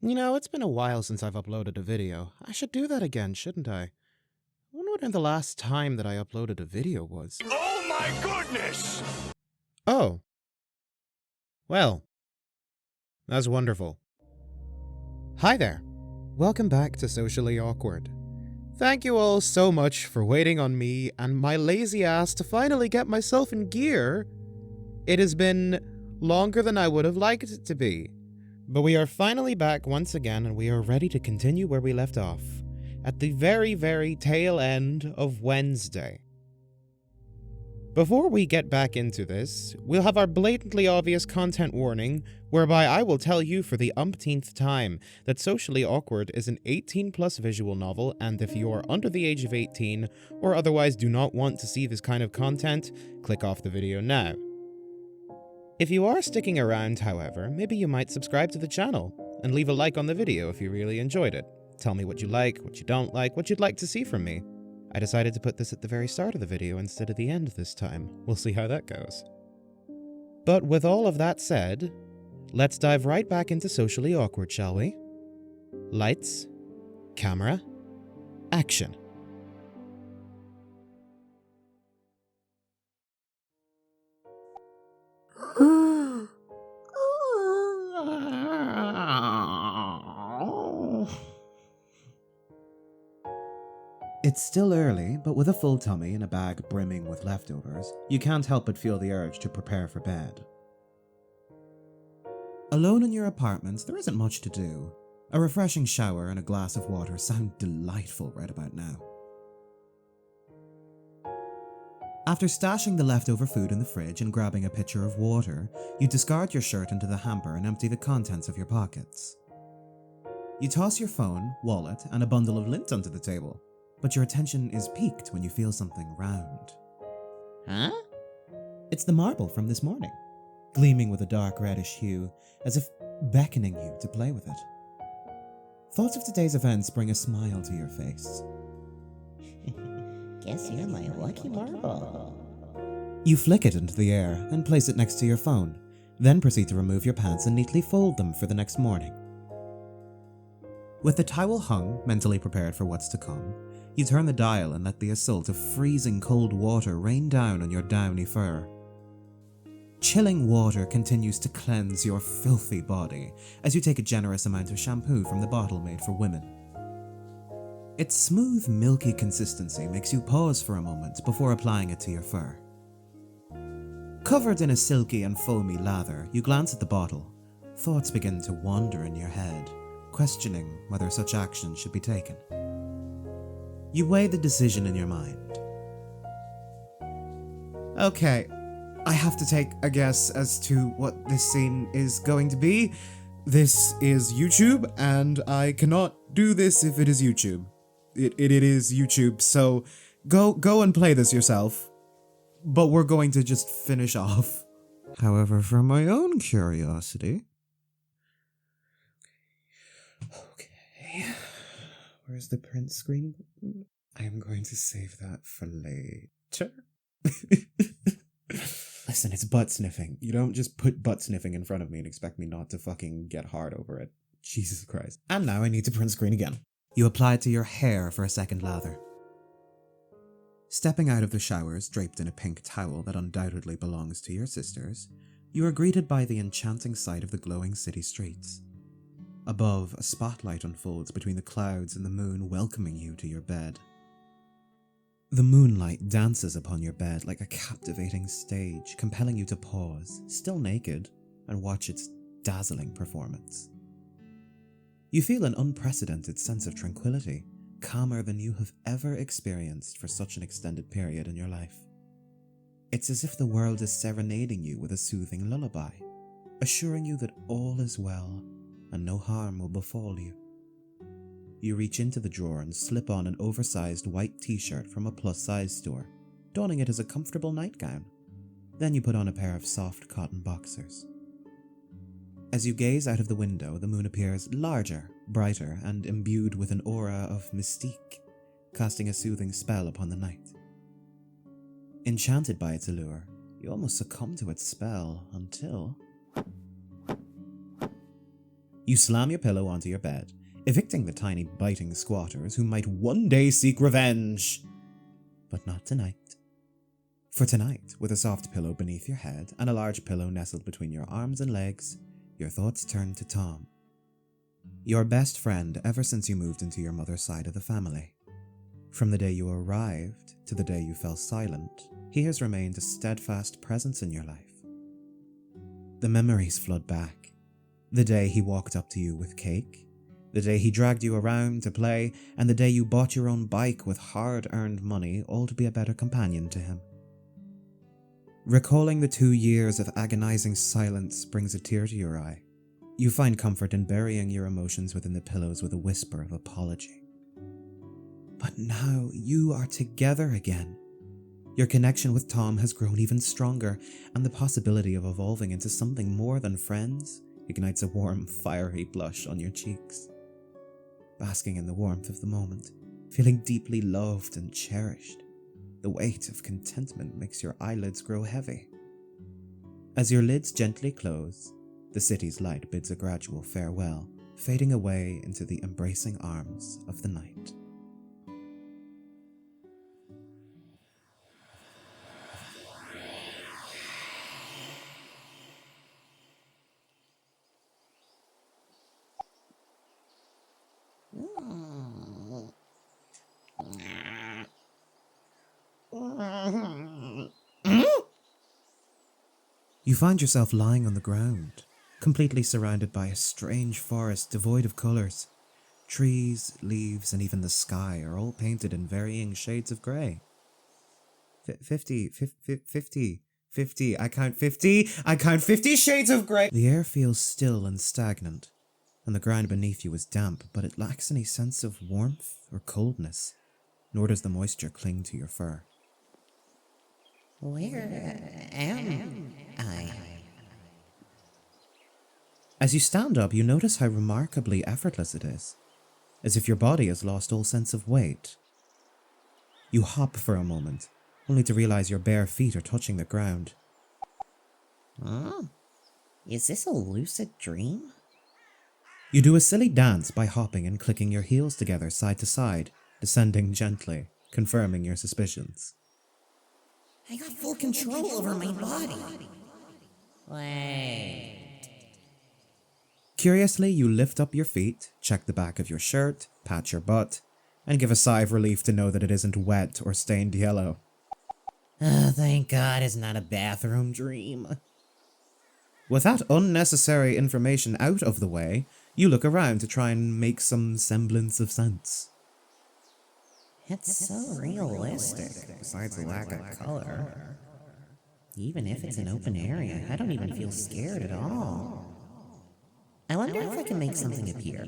You know, it's been a while since I've uploaded a video. I should do that again, shouldn't I? I wonder when the last time that I uploaded a video was. Oh my goodness! Oh. Well. That's wonderful. Hi there. Welcome back to Socially Awkward. Thank you all so much for waiting on me and my lazy ass to finally get myself in gear. It has been longer than I would have liked it to be. But we are finally back once again and we are ready to continue where we left off, at the very, very tail end of Wednesday. Before we get back into this, we'll have our blatantly obvious content warning, whereby I will tell you for the umpteenth time that Socially Awkward is an 18+ visual novel, and if you are under the age of 18 or otherwise do not want to see this kind of content, click off the video now. If you are sticking around, however, maybe you might subscribe to the channel and leave a like on the video if you really enjoyed it. Tell me what you like, what you don't like, what you'd like to see from me. I decided to put this at the very start of the video instead of the end this time. We'll see how that goes. But with all of that said, let's dive right back into Socially Awkward, shall we? Lights, camera, action. It's still early, but with a full tummy and a bag brimming with leftovers, you can't help but feel the urge to prepare for bed. Alone in your apartment, there isn't much to do. A refreshing shower and a glass of water sound delightful right about now. After stashing the leftover food in the fridge and grabbing a pitcher of water, you discard your shirt into the hamper and empty the contents of your pockets. You toss your phone, wallet, and a bundle of lint onto the table, but your attention is piqued when you feel something round. Huh? It's the marble from this morning, gleaming with a dark reddish hue, as if beckoning you to play with it. Thoughts of today's events bring a smile to your face. Guess you're my lucky marble. You flick it into the air, then place it next to your phone, then proceed to remove your pants and neatly fold them for the next morning. With the towel hung, mentally prepared for what's to come, you turn the dial and let the assault of freezing cold water rain down on your downy fur. Chilling water continues to cleanse your filthy body as you take a generous amount of shampoo from the bottle made for women. Its smooth, milky consistency makes you pause for a moment before applying it to your fur. Covered in a silky and foamy lather, you glance at the bottle. Thoughts begin to wander in your head, questioning whether such action should be taken. You weigh the decision in your mind. Okay, I have to take a guess as to what this scene is going to be. This is YouTube, and I cannot do this if it is YouTube. It is YouTube, so go and play this yourself. But we're going to just finish off. However, for my own curiosity... Okay... Where's the print screen button? I am going to save that for later. Listen, it's butt sniffing. You don't just put butt sniffing in front of me and expect me not to fucking get hard over it. Jesus Christ. And now I need to print screen again. You apply it to your hair for a second lather. Stepping out of the showers, draped in a pink towel that undoubtedly belongs to your sisters, you are greeted by the enchanting sight of the glowing city streets. Above, a spotlight unfolds between the clouds and the moon, welcoming you to your bed. The moonlight dances upon your bed like a captivating stage, compelling you to pause, still naked, and watch its dazzling performance. You feel an unprecedented sense of tranquility, calmer than you have ever experienced for such an extended period in your life. It's as if the world is serenading you with a soothing lullaby, assuring you that all is well and no harm will befall you. You reach into the drawer and slip on an oversized white t-shirt from a plus-size store, donning it as a comfortable nightgown. Then you put on a pair of soft cotton boxers. As you gaze out of the window, the moon appears larger, brighter, and imbued with an aura of mystique, casting a soothing spell upon the night. Enchanted by its allure, you almost succumb to its spell until... You slam your pillow onto your bed, evicting the tiny biting squatters who might one day seek revenge. But not tonight. For tonight, with a soft pillow beneath your head and a large pillow nestled between your arms and legs, your thoughts turn to Tom. Your best friend ever since you moved into your mother's side of the family. From the day you arrived to the day you fell silent, he has remained a steadfast presence in your life. The memories flood back. The day he walked up to you with cake, the day he dragged you around to play, and the day you bought your own bike with hard-earned money, all to be a better companion to him. Recalling the 2 years of agonizing silence brings a tear to your eye. You find comfort in burying your emotions within the pillows with a whisper of apology. But now you are together again. Your connection with Tom has grown even stronger, and the possibility of evolving into something more than friends ignites a warm, fiery blush on your cheeks. Basking in the warmth of the moment, feeling deeply loved and cherished, the weight of contentment makes your eyelids grow heavy. As your lids gently close, the city's light bids a gradual farewell, fading away into the embracing arms of the night. You find yourself lying on the ground, completely surrounded by a strange forest devoid of colours. Trees, leaves, and even the sky are all painted in varying shades of grey. 50, I count 50 shades of grey! The air feels still and stagnant, and the ground beneath you is damp, but it lacks any sense of warmth or coldness, nor does the moisture cling to your fur. Where am I? As you stand up, you notice how remarkably effortless it is, as if your body has lost all sense of weight. You hop for a moment, only to realize your bare feet are touching the ground. Huh? Is this a lucid dream? You do a silly dance by hopping and clicking your heels together side to side, descending gently, confirming your suspicions. I got full control over my body. Wait. Curiously, you lift up your feet, check the back of your shirt, pat your butt, and give a sigh of relief to know that it isn't wet or stained yellow. Oh, thank God it's not a bathroom dream. With that unnecessary information out of the way, you look around to try and make some semblance of sense. It's so realistic, besides the lack of color. Even if it's an open area, I don't even feel scared at all. I wonder if I can make something appear.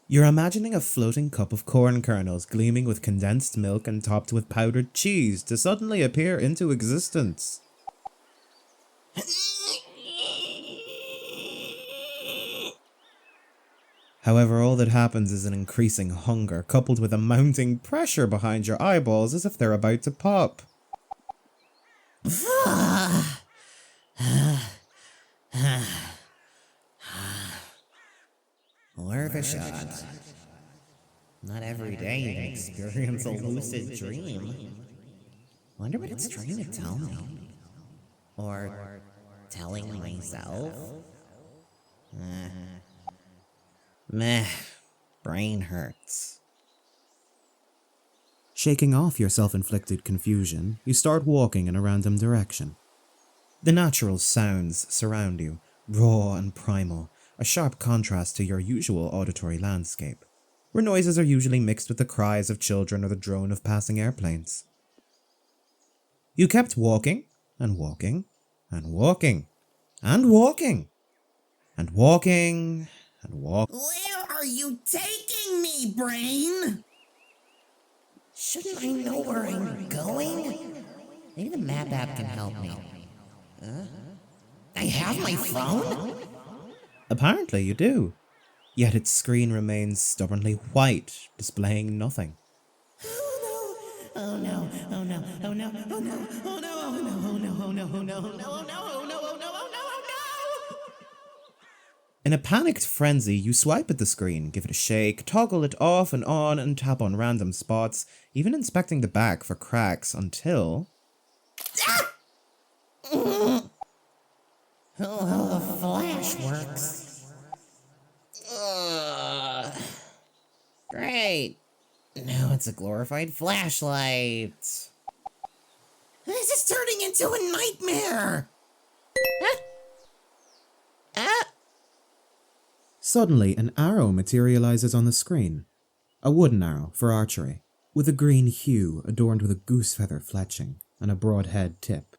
You're imagining a floating cup of corn kernels gleaming with condensed milk and topped with powdered cheese to suddenly appear into existence. However, all that happens is an increasing hunger coupled with a mounting pressure behind your eyeballs as if they're about to pop. Worth a shot. Not every day you can experience a lucid dream. Wonder what it's trying to tell me. Or telling myself. Meh. Brain hurts. Shaking off your self-inflicted confusion, you start walking in a random direction. The natural sounds surround you, raw and primal, a sharp contrast to your usual auditory landscape, where noises are usually mixed with the cries of children or the drone of passing airplanes. You kept walking, and walking, and walking, and walking, and walking, and walking. Where are you taking me, brain? Shouldn't I know where I'm going? Maybe the map app can help me. I have my phone? Apparently you do, yet its screen remains stubbornly white, displaying nothing. Oh Oh no, oh no, oh no, oh no, oh no, oh no, oh no, oh no, oh no, oh no, oh no, oh no, oh no, oh no, oh no, oh no! In a panicked frenzy, you swipe at the screen, give it a shake, toggle it off and on, and tap on random spots, even inspecting the back for cracks until... Oh, the flash works. Great. Now it's a glorified flashlight. This is turning into a nightmare. Suddenly, an arrow materializes on the screen. A wooden arrow for archery, with a green hue adorned with a goose feather fletching and a broad head tip.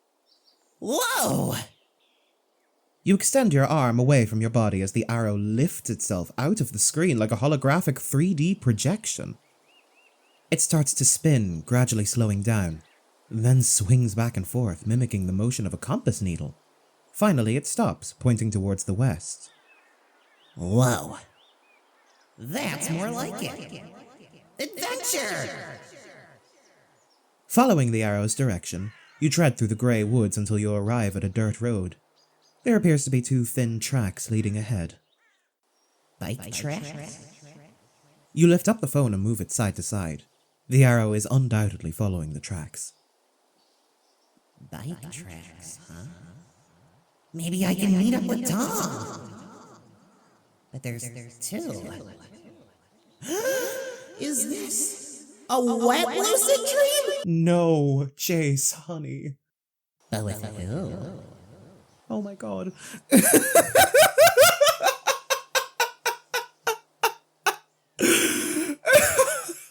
Whoa! You extend your arm away from your body as the arrow lifts itself out of the screen like a holographic 3D projection. It starts to spin, gradually slowing down, then swings back and forth, mimicking the motion of a compass needle. Finally, it stops, pointing towards the west. Whoa. That's more like it. Adventure! Following the arrow's direction, you tread through the grey woods until you arrive at a dirt road. There appears to be 2 thin tracks leading ahead. Bike tracks? You lift up the phone and move it side to side. The arrow is undoubtedly following the tracks. Bike tracks, huh? Maybe I can meet up with Tom. But there's 2. Is this a wet lucid dream? No, Jayce, honey. But with who? Oh my god.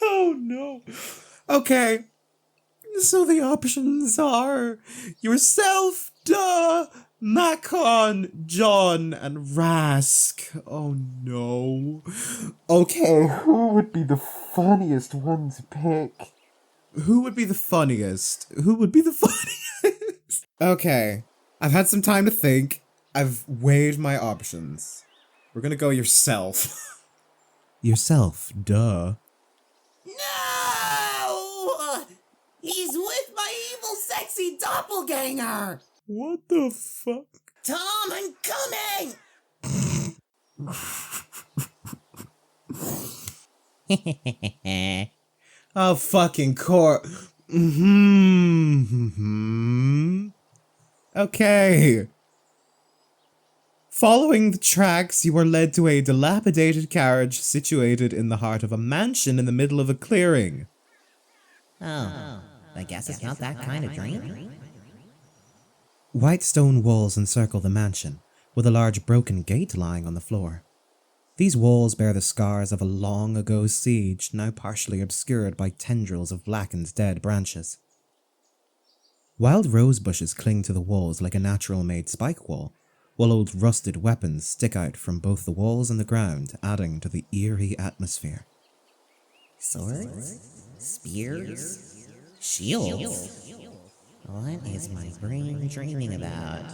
Oh no. Okay. So the options are yourself, duh, Macon, John, and Rask. Oh no. Okay, who would be the funniest one to pick? Who would be the funniest? Who would be the funniest? Okay, I've had some time to think. I've weighed my options. We're gonna go yourself. Yourself, duh. No! He's with my evil, sexy doppelganger! What the fuck? Tom, I'm coming! Oh, fucking court. Okay. Following the tracks, you are led to a dilapidated carriage situated in the heart of a mansion in the middle of a clearing. Oh, I guess it's not that kind of dream. White stone walls encircle the mansion, with a large broken gate lying on the floor. These walls bear the scars of a long ago siege, now partially obscured by tendrils of blackened dead branches. Wild rose bushes cling to the walls like a natural-made spike wall, while old rusted weapons stick out from both the walls and the ground, adding to the eerie atmosphere. Swords? Spears? Shields? What is my brain dreaming about?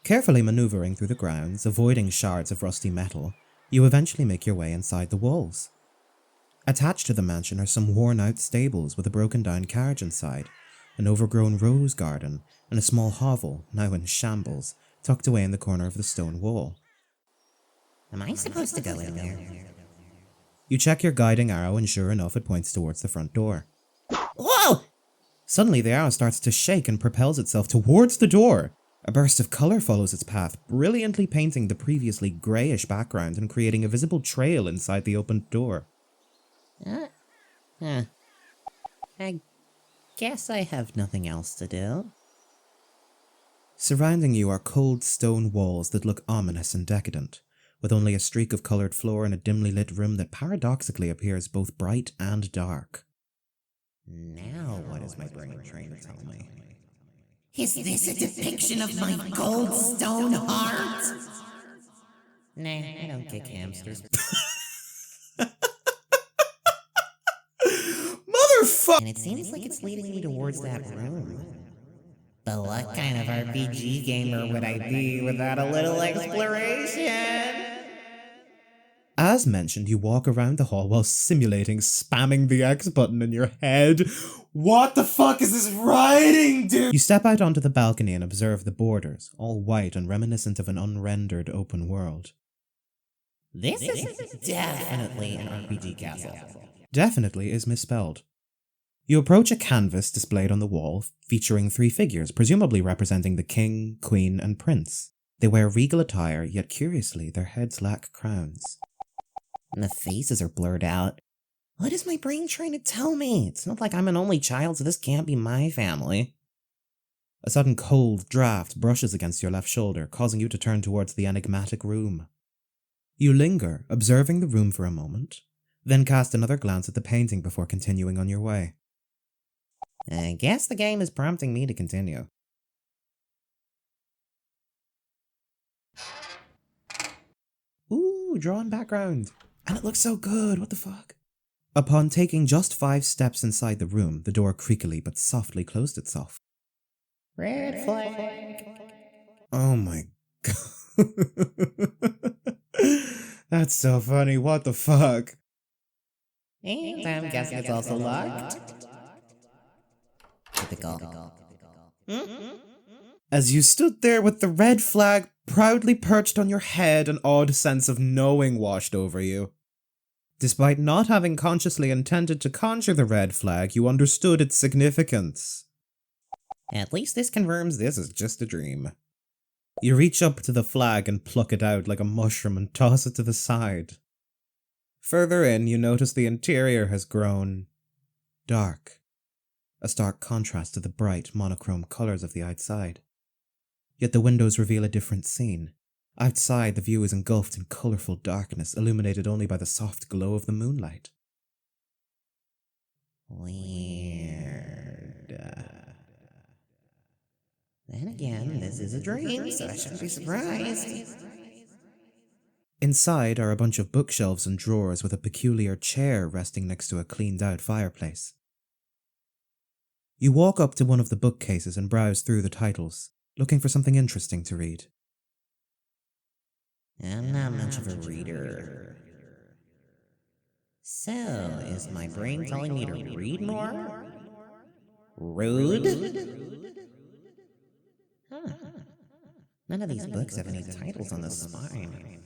Carefully maneuvering through the grounds, avoiding shards of rusty metal, you eventually make your way inside the walls. Attached to the mansion are some worn-out stables with a broken-down carriage inside, an overgrown rose garden, and a small hovel, now in shambles, tucked away in the corner of the stone wall. Am I supposed to go in there? You check your guiding arrow and sure enough it points towards the front door. Whoa! Suddenly the arrow starts to shake and propels itself towards the door. A burst of colour follows its path, brilliantly painting the previously greyish background and creating a visible trail inside the opened door. I guess I have nothing else to do. Surrounding you are cold stone walls that look ominous and decadent, with only a streak of coloured floor in a dimly lit room that paradoxically appears both bright and dark. Now what is my brain trying to tell me? Is this a depiction of my cold stone heart? Nah, I don't kick hamsters. Motherfucker! And it seems like it's leading me towards that room. But what kind of RPG gamer would I be without a little exploration? As mentioned, you walk around the hall while simulating spamming the X button in your head. What the fuck is this writing, dude? You step out onto the balcony and observe the borders, all white and reminiscent of an unrendered open world. This is definitely an RPG castle. Definitely is misspelled. You approach a canvas displayed on the wall, featuring 3 figures, presumably representing the king, queen, and prince. They wear regal attire, yet curiously, their heads lack crowns. And the faces are blurred out. What is my brain trying to tell me? It's not like I'm an only child, so this can't be my family. A sudden cold draft brushes against your left shoulder, causing you to turn towards the enigmatic room. You linger, observing the room for a moment, then cast another glance at the painting before continuing on your way. I guess the game is prompting me to continue. Ooh, drawn background. And it looks so good, what the fuck? Upon taking just 5 steps inside the room, the door creakily but softly closed itself. Red flag. Oh my god. That's so funny, what the fuck? And I'm guessing it's also locked. Typical. As you stood there with the red flag proudly perched on your head, an odd sense of knowing washed over you. Despite not having consciously intended to conjure the red flag, you understood its significance. At least this confirms this is just a dream. You reach up to the flag and pluck it out like a mushroom and toss it to the side. Further in, you notice the interior has grown dark, a stark contrast to the bright, monochrome colours of the outside. Yet the windows reveal a different scene. Outside, the view is engulfed in colourful darkness, illuminated only by the soft glow of the moonlight. Weird. Then again, this is a dream, so I shouldn't be surprised. Inside are a bunch of bookshelves and drawers with a peculiar chair resting next to a cleaned-out fireplace. You walk up to one of the bookcases and browse through the titles, looking for something interesting to read. I'm not much of a reader. So, is my brain telling me to read more? Rude? Huh. None of these books have any titles on the spine.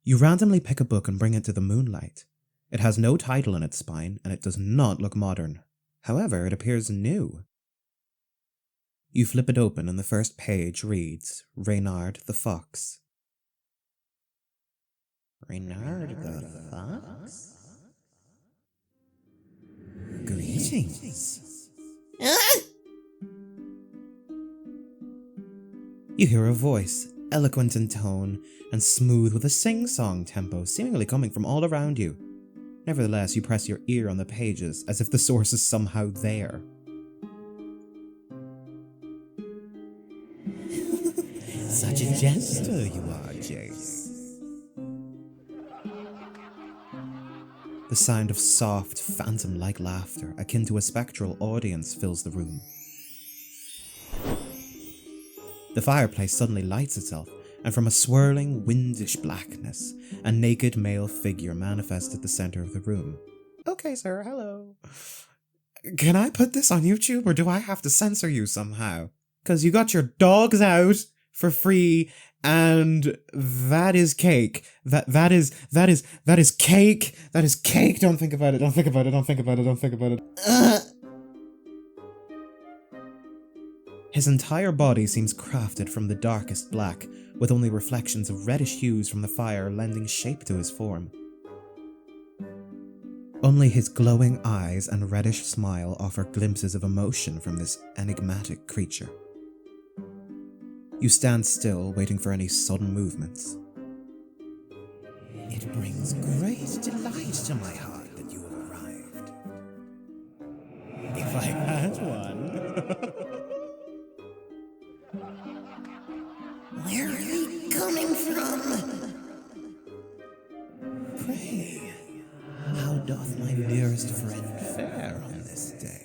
You randomly pick a book and bring it to the moonlight. It has no title in its spine, and it does not look modern. However, it appears new. You flip it open and the first page reads, Reynard the Fox. Reynard the Fox? Greetings. You hear a voice, eloquent in tone, and smooth with a sing-song tempo seemingly coming from all around you. Nevertheless, you press your ear on the pages as if the source is somehow there. Such a jester you are, Jayce. The sound of soft, phantom-like laughter, akin to a spectral audience, fills the room. The fireplace suddenly lights itself, and from a swirling, windish blackness, a naked male figure manifests at the center of the room. Okay, sir, hello. Can I put this on YouTube, or do I have to censor you somehow? 'Cause you got your dogs out for free, and that is cake. That is cake. That is cake. Don't think about it. Don't think about it. Don't think about it. Don't think about it. His entire body seems crafted from the darkest black, with only reflections of reddish hues from the fire lending shape to his form. Only his glowing eyes and reddish smile offer glimpses of emotion from this enigmatic creature. You stand still, waiting for any sudden movements. It brings great delight to my heart that you have arrived. If I had one. Where are you coming from? Pray, how doth my dearest friend fare on this day?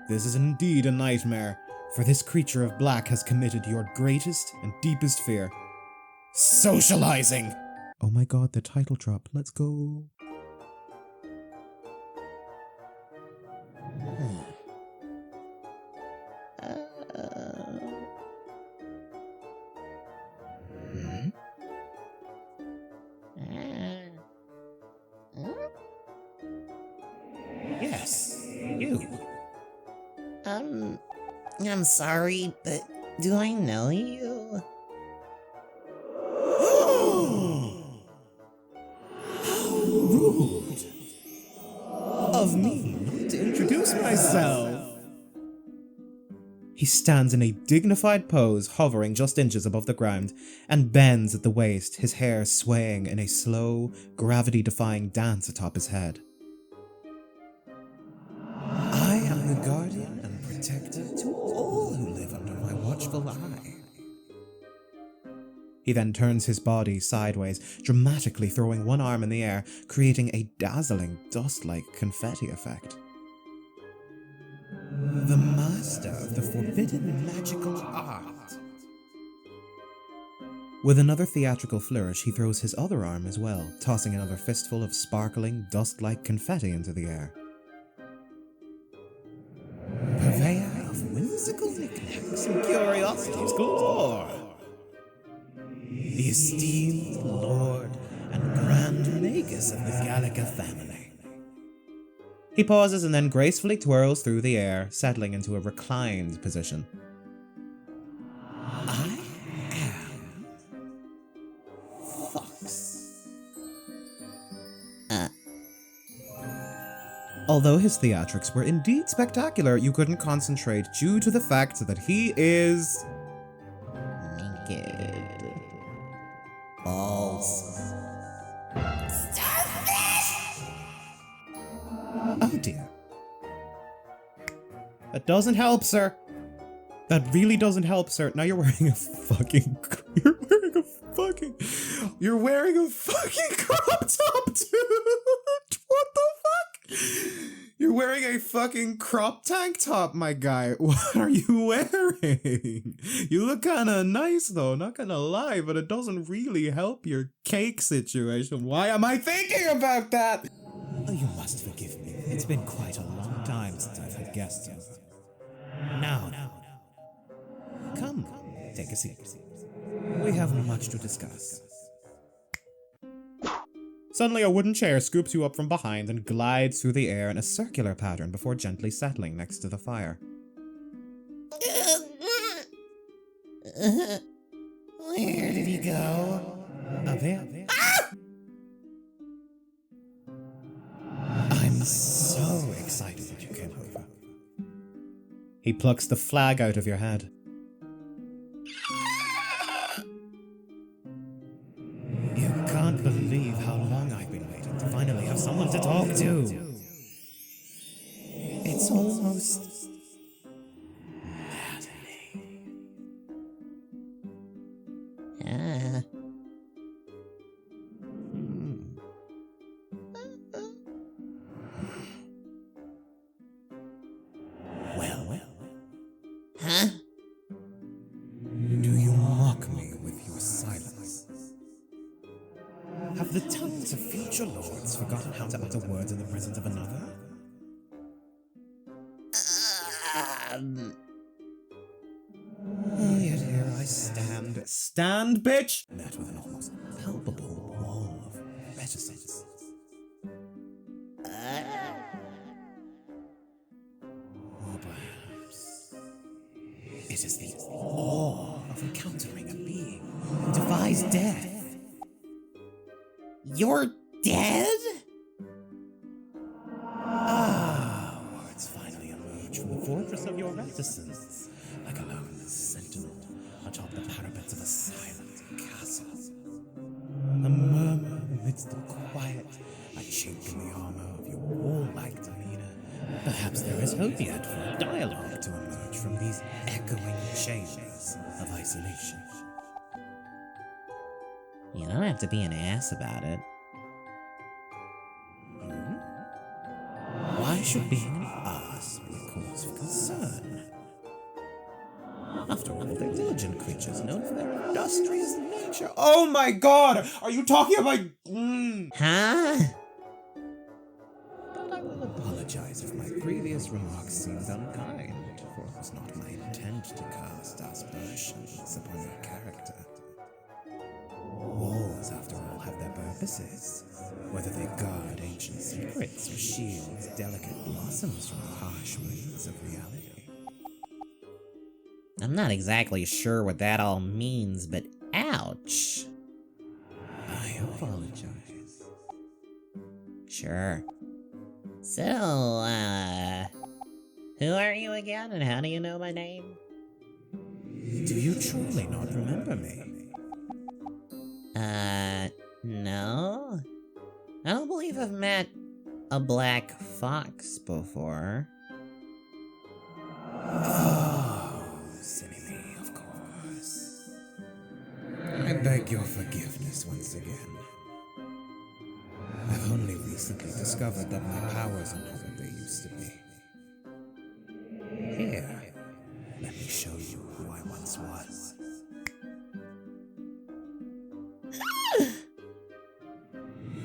This is indeed a nightmare. For this creature of black has committed your greatest and deepest fear. Socializing! Oh my god, the title drop. Let's go. Yes, you. I'm sorry, but do I know you? Rude of me not to introduce myself. He stands in a dignified pose, hovering just inches above the ground, and bends at the waist, his hair swaying in a slow, gravity-defying dance atop his head. I am the guardian and protector to all who live under my watchful eye. He then turns his body sideways, dramatically throwing one arm in the air, creating a dazzling, dust-like confetti effect. The master of the forbidden magical art. With another theatrical flourish, he throws his other arm as well, tossing another fistful of sparkling, dust-like confetti into the air. Purveyor of whimsical knickknacks and curiosities galore. The esteemed lord and grand magus of the Gallica family. He pauses and then gracefully twirls through the air, settling into a reclined position. I am Fox. Although his theatrics were indeed spectacular, you couldn't concentrate due to the fact that he is Naked. Balls. Oh dear. That doesn't help, sir. That really doesn't help, sir. Now you're wearing a fucking crop top, dude. What the fuck? You're wearing a fucking crop tank top, my guy. What are you wearing? You look kind of nice though, not gonna lie, but it doesn't really help your cake situation. Why am I thinking about that? Oh, you must forgive me. It's been quite a long time since I've had guests. Now, come, take a seat. We have much to discuss. Suddenly, a wooden chair scoops you up from behind and glides through the air in a circular pattern before gently settling next to the fire. Where did he go? Up there. I'm so excited that you came over. He plucks the flag out of your head. You can't believe how long I've been waiting to finally have someone to talk to. It's almost maddening. Well. Huh? Do you mock me with your silence? Have the tongues of future lords forgotten how to utter words in the presence of another? Oh, yet here I stand. Stand, bitch! Met with an almost palpable wall of reticence. Or perhaps it is the awe of encountering a being who defies death. You're dead? Words finally emerge from the fortress of your reticence, like a lone sentinel atop the parapets of a silent castle. A murmur amidst the quiet, a chink in the armor of your wall-like demeanor. Perhaps there is hope yet for a dialogue to emerge from these echoing chambers of isolation. You don't have to be an ass about it. Why should being an ass be a cause for concern? After all, they're diligent creatures known for their industrious nature. Oh my god! Are you talking about... Huh? But I will apologize if my previous remarks seemed unkind, for it was not my intent to cast aspersions upon your character. Walls, after all, have their purposes, whether they guard ancient secrets or shield delicate blossoms from the harsh winds of reality. I'm not exactly sure what that all means, but ouch. I apologize. Sure. So, who are you again, and how do you know my name? Do you truly not remember me? No? I don't believe I've met a black fox before. Oh, silly me, of course. I beg your forgiveness once again. I've only recently discovered that my powers are not what they used to be. Here, let me show you who I once was.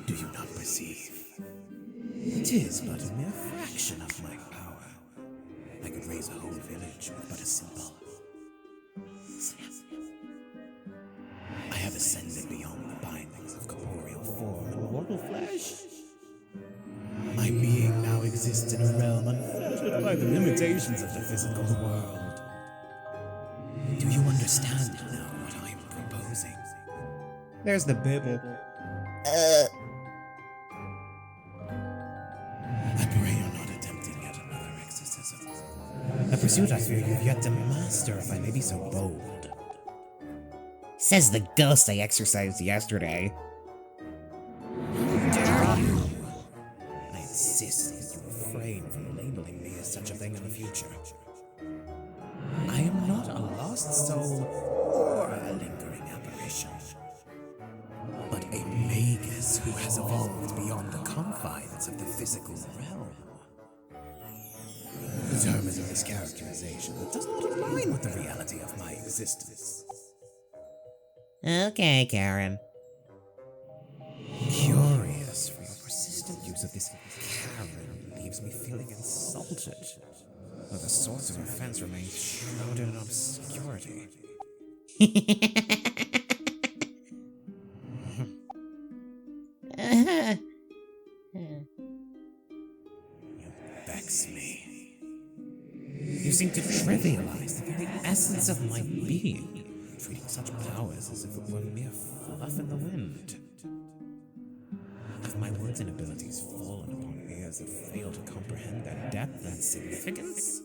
Do you not perceive? It is but a mere fraction of my power. I could raise a whole village with but a simple snap. I have ascended beyond the bindings of corporeal form and mortal flesh. My being now exists in a realm unfettered by the limitations of the physical world. Do you understand now what I am proposing? There's the Bible. I pray you're not attempting yet another exorcism. A pursuit I fear you've yet to master, if I may be so bold. Says the ghost I exorcised yesterday. How dare you? I insist that you refrain from labeling me as such a thing in the future. I am not a lost soul or a lingering apparition, but a magus who has evolved beyond the confines of the physical realm. The term is a mischaracterization that does not align with the reality of my existence. Okay, Karen. Curious, for your persistent use of this Karen leaves me feeling insulted, though the source of offense remains shrouded in obscurity. You vex me. You seem to trivialize the very essence of my being, treating such powers as if it were mere fluff in the wind. Have my words and abilities fallen upon ears that fail to comprehend their depth and significance?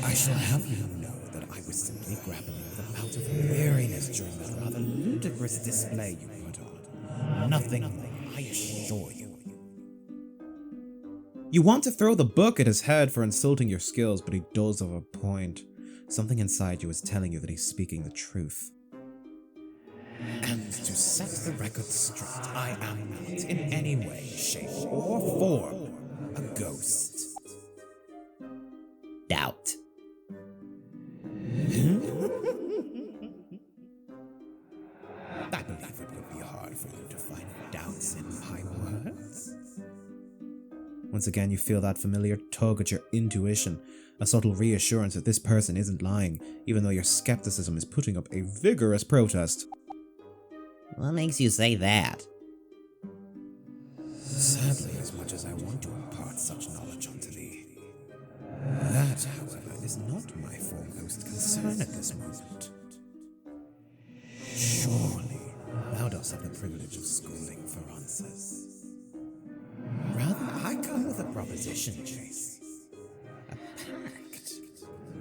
I shall have you know that I was simply grappling with a bout of weariness during that rather ludicrous display you put on. Nothing more, I assure you. You want to throw the book at his head for insulting your skills, but he does have a point. Something inside you is telling you that he's speaking the truth. And to set the record straight, I am not in any way, shape, or form a ghost. Doubt. I believe it would be hard for you to find doubts in my words. Once again, you feel that familiar tug at your intuition, a subtle reassurance that this person isn't lying, even though your skepticism is putting up a vigorous protest. What makes you say that? Sadly, as much as I want to impart such knowledge onto thee, that, however, is not my foremost concern at this moment. Surely, thou dost have the privilege of schooling for answers. Rather, I come with a proposition, Jayce. A pact.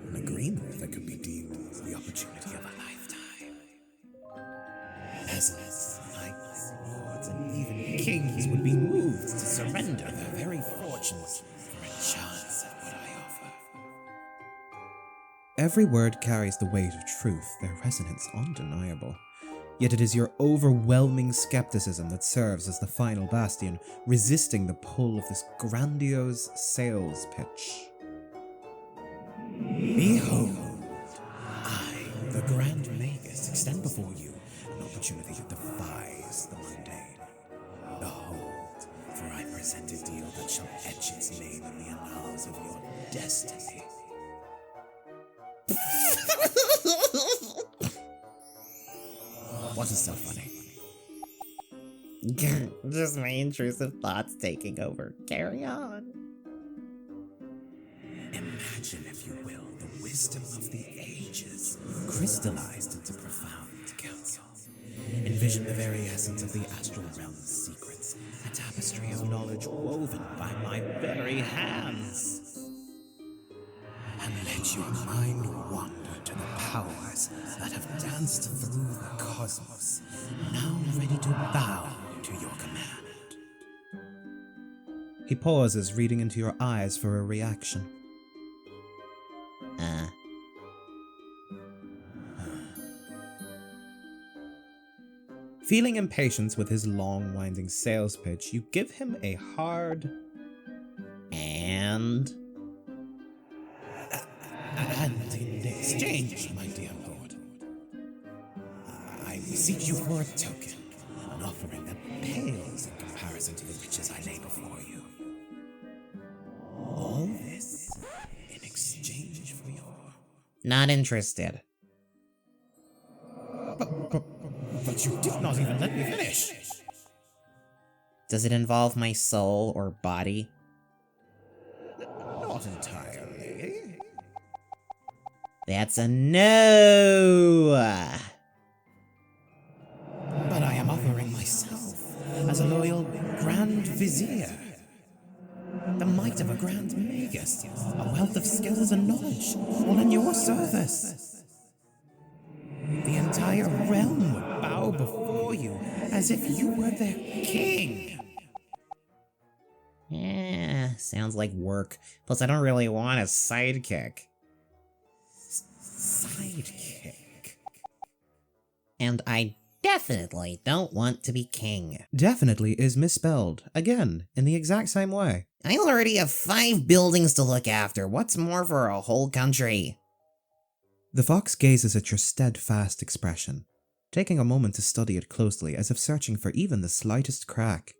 An agreement that could be deemed the opportunity of a lifetime. Peasants, knights, lords, and even kings would be moved to surrender their very fortunes for a chance at what I offer. Every word carries the weight of truth, their resonance undeniable. Yet it is your overwhelming skepticism that serves as the final bastion, resisting the pull of this grandiose sales pitch. Behold, I, the Grand Magus, extend before you an opportunity that defies the mundane. Behold, for I present a deal that shall etch its name in the annals of your destiny. What is so funny? Just my intrusive thoughts taking over. Carry on. Imagine, if you will, the wisdom of the ages crystallized into profound counsel. Envision the very essence of the astral realm's secrets, a tapestry of knowledge woven by my very hands. And let your mind wander to the powers that have danced through the cosmos, now ready to bow to your command. He pauses, reading into your eyes for a reaction. Feeling impatience with his long, winding sales pitch, you give him a hard And in exchange, my dear lord, I beseech you for a token, an offering that pales in comparison to the riches I lay before you. All this in exchange for your... not interested. But you did not even let me finish. Does it involve my soul or body? Not entirely. That's a no! But I am offering myself as a loyal Grand Vizier. The might of a Grand Magus, a wealth of skills and knowledge, all in your service. The entire realm would bow before you as if you were their king. Sounds like work. Plus, I don't really want a sidekick. Sidekick. And I definitely don't want to be king. Definitely is misspelled, again, in the exact same way. I already have 5 buildings to look after. What's more for a whole country? The fox gazes at your steadfast expression, taking a moment to study it closely as if searching for even the slightest crack.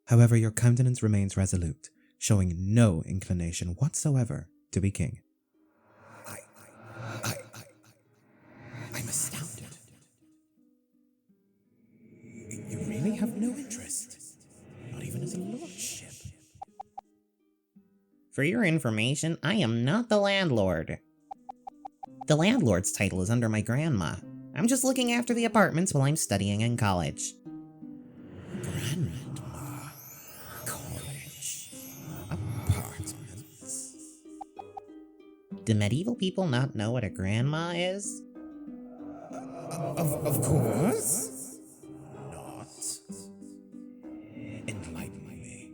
However, your countenance remains resolute, showing no inclination whatsoever to be king. I'm astounded. You really have no interest, not even as a lordship. For your information, I am not the landlord. The landlord's title is under my grandma. I'm just looking after the apartments while I'm studying in college. Grandma, college, apartments. Do medieval people not know what a grandma is? Of course. Not. Enlighten me.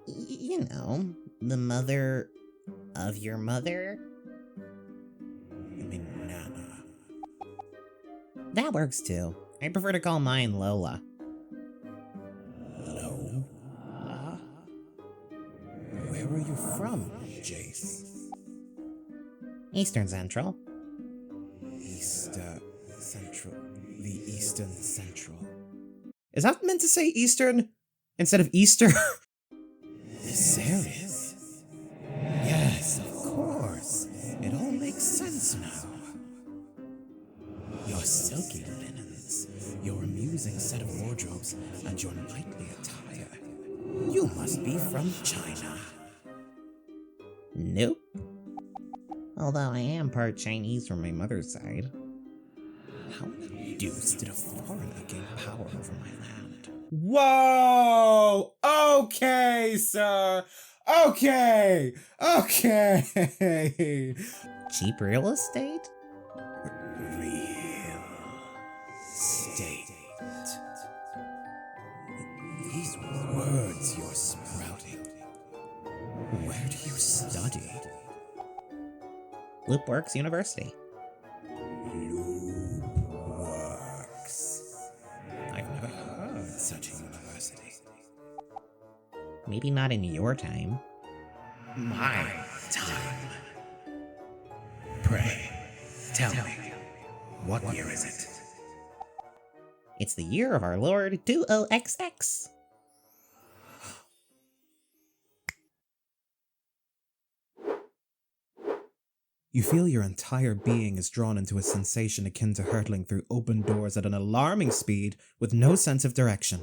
You know, the mother of your mother? You mean Nana? That works too. I prefer to call mine Lola. Lola? Where are you from, Jayce? Eastern Central. The Eastern Central. Is that meant to say Eastern instead of Easter? Serious? Yes, of course. It all makes sense now. Your silky linens, your amusing set of wardrobes, and your knightly attire. You must be from China. Nope. Although I am part Chinese from my mother's side. How in the deuce did a foreigner gain power over my land? Whoa! Okay, sir. Okay. Cheap real estate? Real estate. These words you're sprouting. Where do you study? Loopworks University. Loopworks. I've never heard such a university. Maybe not in your time. My time. pray, tell me, what year is it? It's the year of our Lord 20XX. You feel your entire being is drawn into a sensation akin to hurtling through open doors at an alarming speed with no sense of direction.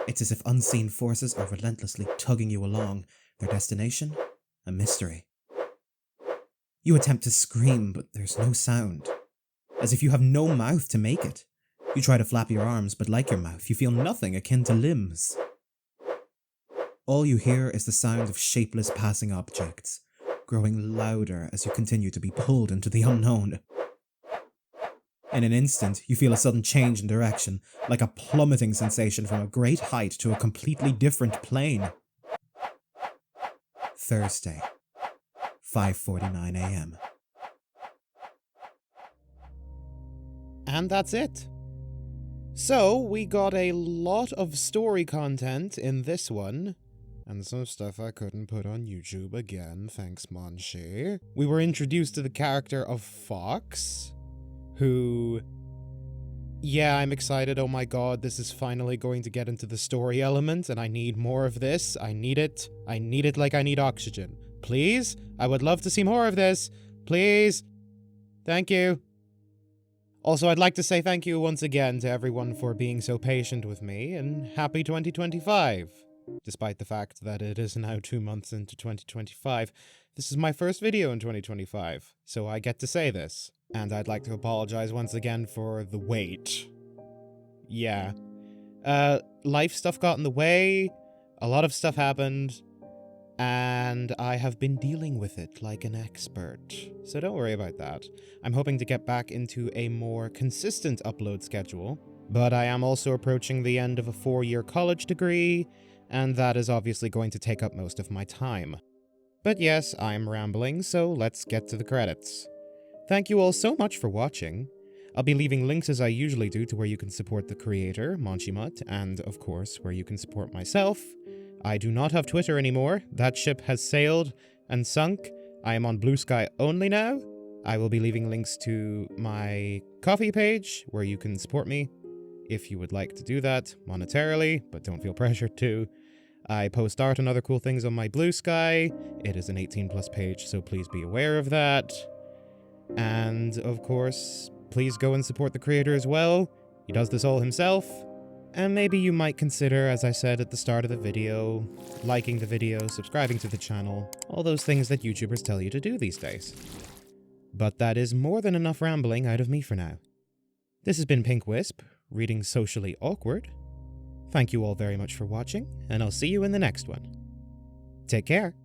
It's as if unseen forces are relentlessly tugging you along, their destination a mystery. You attempt to scream, but there's no sound, as if you have no mouth to make it. You try to flap your arms, but like your mouth, you feel nothing akin to limbs. All you hear is the sound of shapeless passing objects, growing louder as you continue to be pulled into the unknown. In an instant, you feel a sudden change in direction, like a plummeting sensation from a great height to a completely different plane. Thursday, 5:49 a.m. And that's it. So, we got a lot of story content in this one, and some stuff I couldn't put on YouTube again, thanks Monchi. We were introduced to the character of Fox, who... Yeah, I'm excited, oh my god, this is finally going to get into the story element, and I need more of this. I need it. I need it like I need oxygen. Please? I would love to see more of this. Please? Thank you. Also, I'd like to say thank you once again to everyone for being so patient with me, and happy 2025. Despite the fact that it is now 2 months into 2025, this is my first video in 2025, so I get to say this. And I'd like to apologize once again for the wait. Yeah. Life stuff got in the way, a lot of stuff happened, and I have been dealing with it like an expert. So don't worry about that. I'm hoping to get back into a more consistent upload schedule, but I am also approaching the end of a 4-year college degree, and that is obviously going to take up most of my time. But yes, I'm rambling, so let's get to the credits. Thank you all so much for watching. I'll be leaving links as I usually do to where you can support the creator, Monchimutt, and of course where you can support myself. I do not have Twitter anymore. That ship has sailed and sunk. I am on Blue Sky only now. I will be leaving links to my Ko-fi page where you can support me if you would like to do that monetarily, but don't feel pressured to. I post art and other cool things on my Blue Sky. It is an 18+ page, so please be aware of that. And, of course, please go and support the creator as well. He does this all himself. And maybe you might consider, as I said at the start of the video, liking the video, subscribing to the channel, all those things that YouTubers tell you to do these days. But that is more than enough rambling out of me for now. This has been Pink Wisp, reading Socially Awkward. Thank you all very much for watching, and I'll see you in the next one. Take care.